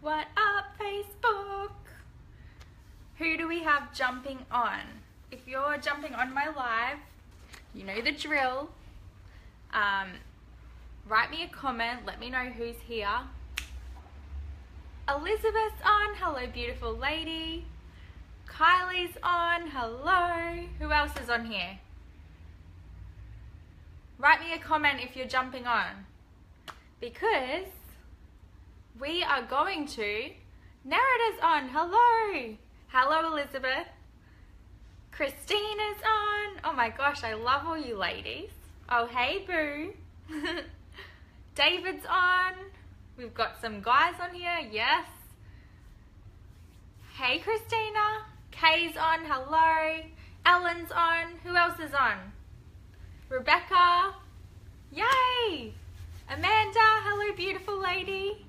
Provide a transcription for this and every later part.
What up, Facebook? Who do we have jumping on? If you're jumping on my live, you know the drill. Write me a comment, let me know who's here. Elizabeth's on, hello beautiful lady. Kylie's on, hello. Who else is on here? Write me a comment if you're jumping on, because we are going to, Nerida's on, hello. Hello Elizabeth. Christina's on. Oh my gosh, I love all you ladies. Oh hey boo. David's on. We've got some guys on here, yes. Hey Christina. Kay's on, hello. Ellen's on. Who else is on? Rebecca. Yay. Amanda, hello beautiful lady.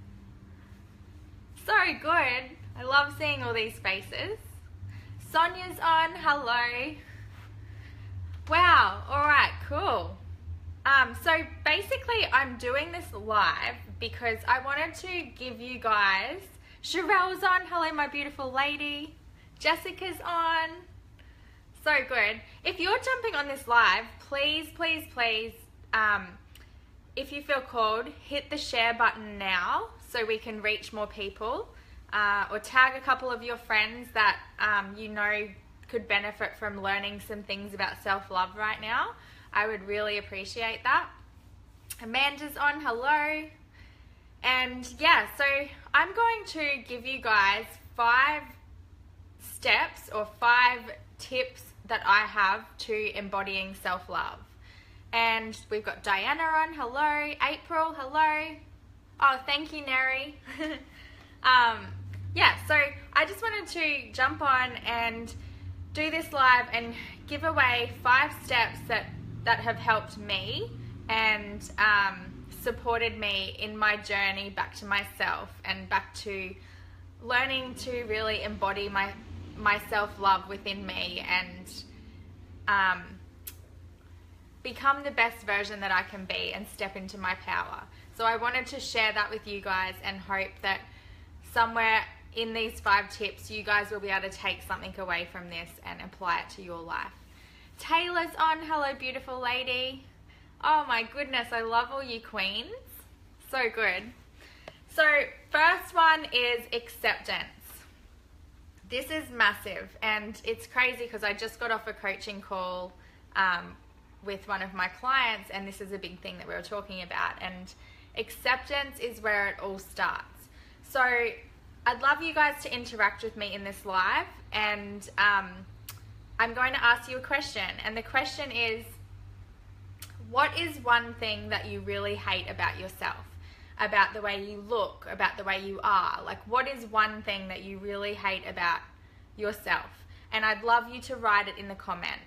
So good. I love seeing all these faces. Sonia's on, hello. Wow, alright, cool. So basically I'm doing this live because I wanted to give you guys, Sherelle's on, hello my beautiful lady. Jessica's on. So good. If you're jumping on this live, please, please, please, if you feel called, hit the share button now so we can reach more people, or tag a couple of your friends that you know could benefit from learning some things about self-love right now. I would really appreciate that. Amanda's on, hello. And yeah, so I'm going to give you guys 5 steps or 5 tips that I have to embodying self-love. And we've got Diana on, hello. April, hello. Oh, thank you, Neri. Yeah, so I just wanted to jump on and do this live and give away 5 steps that have helped me and supported me in my journey back to myself and back to learning to really embody my self-love within me and become the best version that I can be and step into my power. So I wanted to share that with you guys and hope that somewhere in these 5 tips you guys will be able to take something away from this and apply it to your life. Taylor's on, hello beautiful lady. Oh my goodness, I love all you queens. So good. So first one is acceptance. This is massive and it's crazy because I just got off a coaching call with one of my clients and this is a big thing that we were talking about, and acceptance is where it all starts. So I'd love you guys to interact with me in this live, and I'm going to ask you a question, and the question is, what is one thing that you really hate about yourself? About the way you look, about the way you are? Like, what is one thing that you really hate about yourself? And I'd love you to write it in the comments.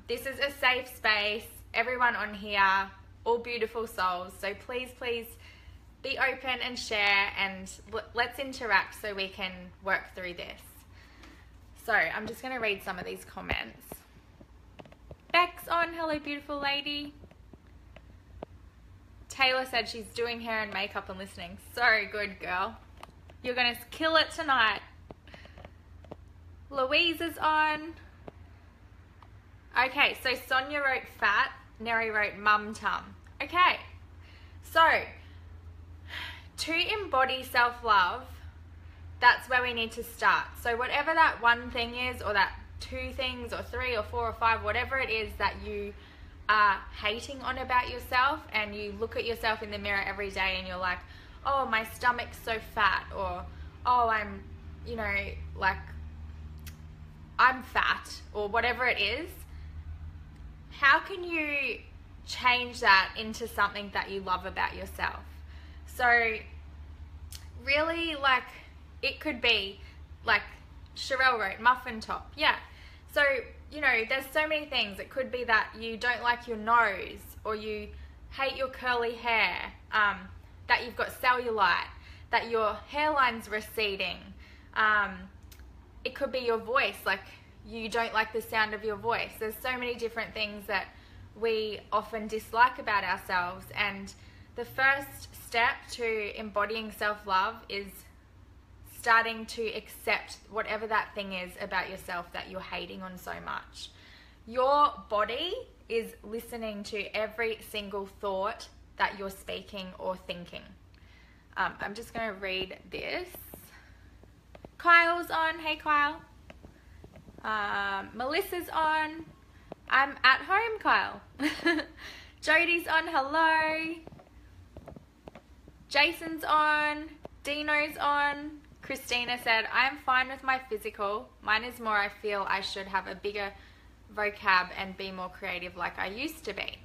This is a safe space, everyone on here, all beautiful souls, so please, please be open and share, and let's interact so we can work through this. So I'm just going to read some of these comments. Beck's on, hello beautiful lady. Taylor said she's doing hair and makeup and listening. So good, girl. You're going to kill it tonight. Louise is on. Okay, so Sonia wrote fat, Neri wrote mum tum. Okay, so to embody self-love, that's where we need to start. So whatever that one thing is, or that 2 things, or 3 or 4 or 5, whatever it is that you are hating on about yourself, and you look at yourself in the mirror every day and you're like, oh, my stomach's so fat, or oh, I'm, you know, like, I'm fat, or whatever it is, how can you change that into something that you love about yourself? So really, like, it could be like Sherelle wrote, muffin top. Yeah. So, you know, there's so many things. It could be that you don't like your nose, or you hate your curly hair, that you've got cellulite, that your hairline's receding. It could be your voice, like you don't like the sound of your voice. There's so many different things that we often dislike about ourselves, and the first step to embodying self-love is starting to accept whatever that thing is about yourself that you're hating on so much. Your body is listening to every single thought that you're speaking or thinking. I'm just going to read this. Kyle's on. Hey, Kyle. Melissa's on. I'm at home, Kyle. Jodie's on. Hello. Jason's on. Dino's on. Christina said, I'm fine with my physical. Mine is more I feel I should have a bigger vocab and be more creative like I used to be.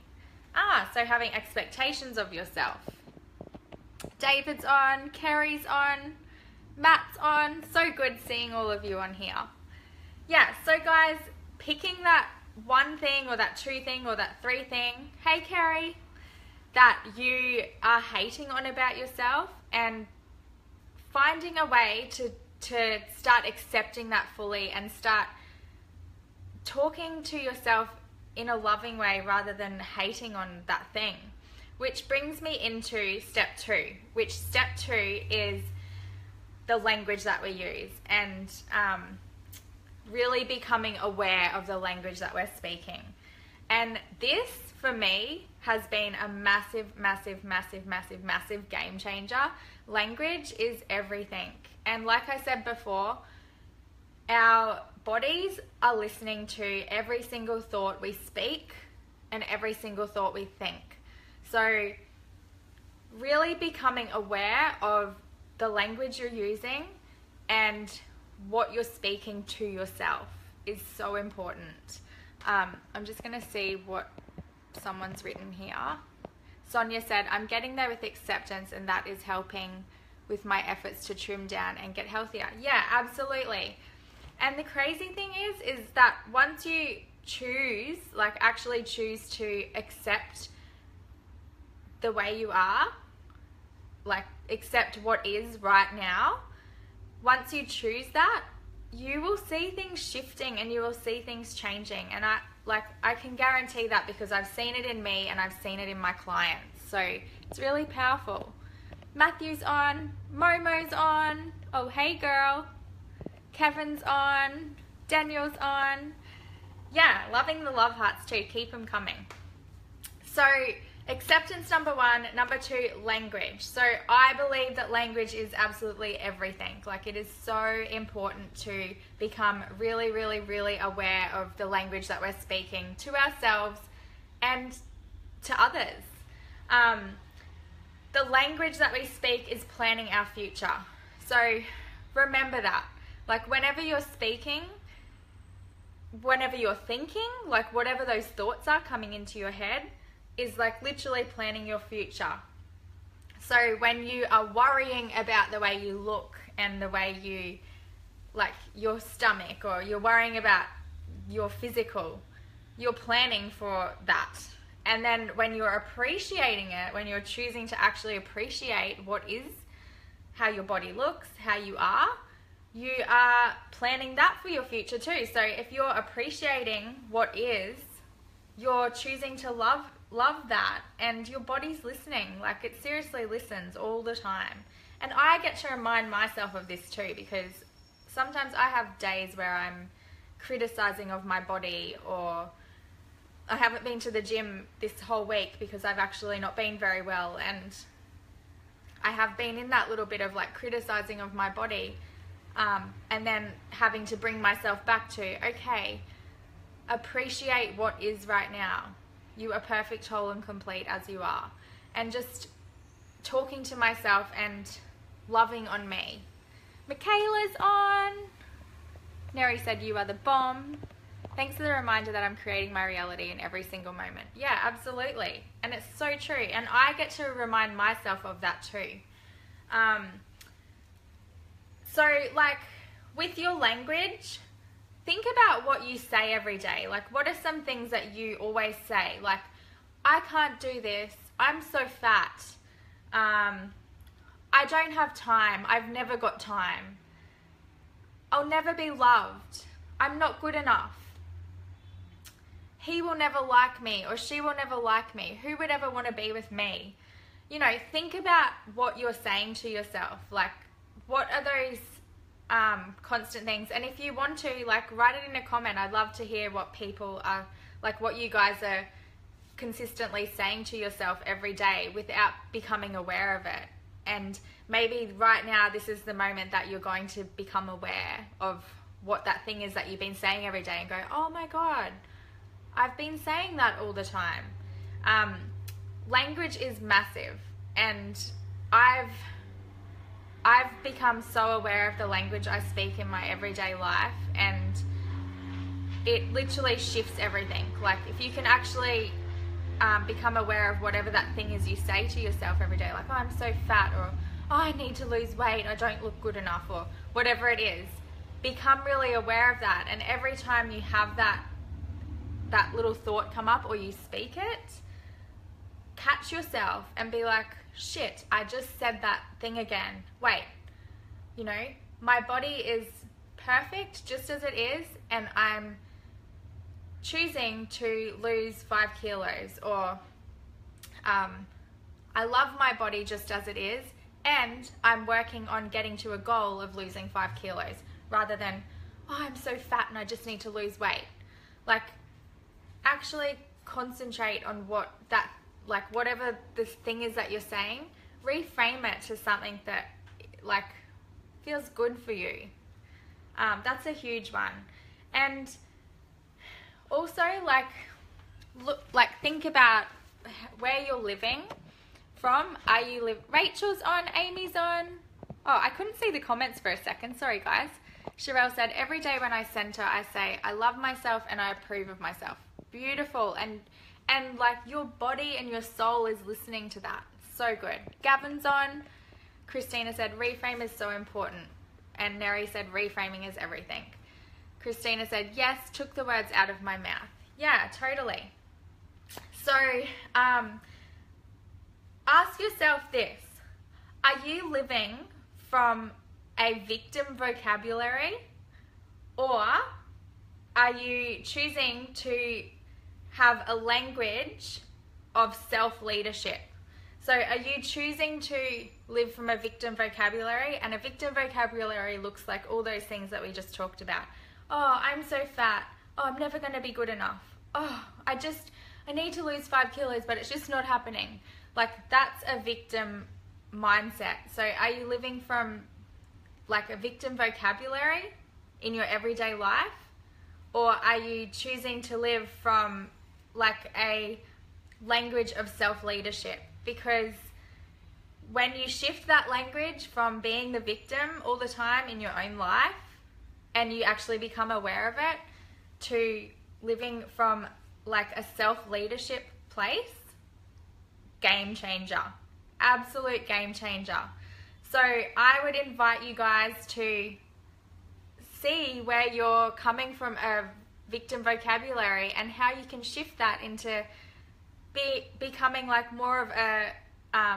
So having expectations of yourself. David's on. Kerry's on. Matt's on. So good seeing all of you on here. Yeah, so guys, picking that one thing or that two thing or that three thing, hey Kerry, that you are hating on about yourself, and finding a way to start accepting that fully and start talking to yourself in a loving way rather than hating on that thing. Which brings me into step 2, which step 2 is the language that we use, and really becoming aware of the language that we're speaking. And this, for me, has been a massive, massive, massive, massive, massive game changer. Language is everything. And like I said before, our bodies are listening to every single thought we speak and every single thought we think. So really becoming aware of the language you're using and what you're speaking to yourself is so important. I'm just going to see what someone's written here. Sonia said, I'm getting there with acceptance, and that is helping with my efforts to trim down and get healthier. Yeah, absolutely. And the crazy thing is that once you choose, like actually choose to accept the way you are, like accept what is right now, once you choose that, you will see things shifting and you will see things changing. And I can guarantee that because I've seen it in me and I've seen it in my clients. So it's really powerful. Matthew's on. Momo's on. Oh, hey girl. Kevin's on. Daniel's on. Yeah, loving the love hearts too. Keep them coming. So acceptance, number 1. Number 2, language. So I believe that language is absolutely everything. Like, it is so important to become really, really, really aware of the language that we're speaking to ourselves and to others. The language that we speak is planning our future. So remember that. Like, whenever you're speaking, whenever you're thinking, like whatever those thoughts are coming into your head, is like literally planning your future. So when you are worrying about the way you look and the way you, like your stomach, or you're worrying about your physical, you're planning for that. And then when you're appreciating it, when you're choosing to actually appreciate what is, how your body looks, how you are planning that for your future too. So if you're appreciating what is, you're choosing to love that, and your body's listening. Like, it seriously listens all the time. And I get to remind myself of this too, because sometimes I have days where I'm criticizing of my body, or I haven't been to the gym this whole week because I've actually not been very well, and I have been in that little bit of like criticizing of my body, and then having to bring myself back to, okay, appreciate what is right now. You are perfect, whole and complete as you are. And just talking to myself and loving on me. Michaela's on. Neri said, you are the bomb. Thanks for the reminder that I'm creating my reality in every single moment. Yeah, absolutely. And it's so true. And I get to remind myself of that too. So like with your language, think about what you say every day. Like, what are some things that you always say? Like, I can't do this. I'm so fat. I don't have time. I've never got time. I'll never be loved. I'm not good enough. He will never like me, or she will never like me. Who would ever want to be with me? You know, think about what you're saying to yourself. Like, what are those constant things. And if you want to, like, write it in a comment. I'd love to hear what people are, like, what you guys are consistently saying to yourself every day without becoming aware of it. And maybe right now this is the moment that you're going to become aware of what that thing is that you've been saying every day and go, oh my God, I've been saying that all the time. Language is massive, and I've become so aware of the language I speak in my everyday life, and it literally shifts everything. Like, if you can actually become aware of whatever that thing is you say to yourself every day, like, oh, I'm so fat, or oh, I need to lose weight, I don't look good enough, or whatever it is, become really aware of that. And every time you have that little thought come up or you speak it, catch yourself and be like, shit, I just said that thing again. Wait, you know, my body is perfect just as it is, and I'm choosing to lose 5 kilos, or I love my body just as it is, and I'm working on getting to a goal of losing 5 kilos, rather than, oh, I'm so fat and I just need to lose weight. Like, actually concentrate on what that, like, whatever this thing is that you're saying, reframe it to something that, like, feels good for you. That's a huge one. And also, like, think about where you're living from. Rachel's on, Amy's on. Oh, I couldn't see the comments for a second. Sorry, guys. Sherelle said, every day when I center, I say, I love myself and I approve of myself. Beautiful. And like, your body and your soul is listening to that. So good. Gavin's on. Christina said, reframe is so important. And Neri said, reframing is everything. Christina said, yes, took the words out of my mouth. Yeah, totally. So, ask yourself this. Are you living from a victim vocabulary, or are you choosing to have a language of self-leadership? So are you choosing to live from a victim vocabulary? And a victim vocabulary looks like all those things that we just talked about. Oh, I'm so fat. Oh, I'm never going to be good enough. Oh, I need to lose 5 kilos, but it's just not happening. Like, that's a victim mindset. So are you living from like a victim vocabulary in your everyday life? Or are you choosing to live from like a language of self-leadership? Because when you shift that language from being the victim all the time in your own life, and you actually become aware of it, to living from like a self-leadership place, game changer. Absolute game changer. So I would invite you guys to see where you're coming from a victim vocabulary and how you can shift that into becoming like more of a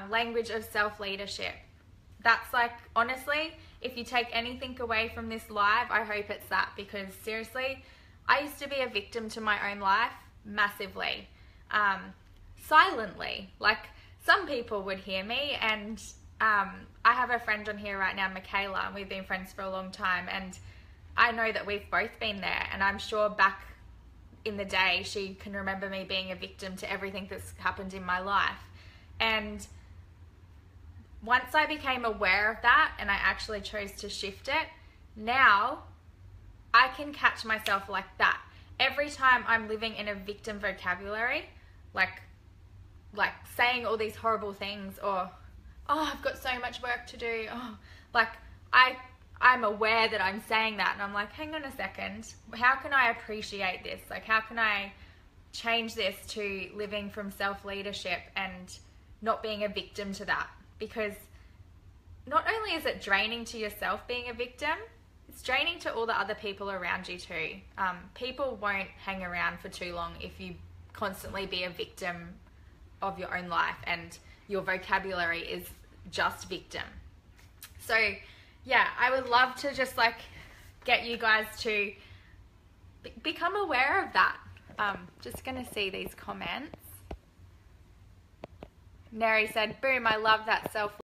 language of self-leadership. That's like, honestly, if you take anything away from this live, I hope it's that, because seriously, I used to be a victim to my own life massively, silently. Like, some people would hear me, and I have a friend on here right now, Michaela, and we've been friends for a long time, and I know that we've both been there, and I'm sure back in the day she can remember me being a victim to everything that's happened in my life. And once I became aware of that and I actually chose to shift it, now I can catch myself like that. Every time I'm living in a victim vocabulary, like saying all these horrible things, or, oh, I've got so much work to do. Oh, like, I'm aware that I'm saying that, and I'm like, hang on a second, how can I appreciate this? Like, how can I change this to living from self-leadership and not being a victim to that? Because not only is it draining to yourself being a victim, it's draining to all the other people around you too. People won't hang around for too long if you constantly be a victim of your own life and your vocabulary is just victim. So yeah, I would love to just like get you guys to become aware of that. Just gonna see these comments. Neri said, boom, I love that self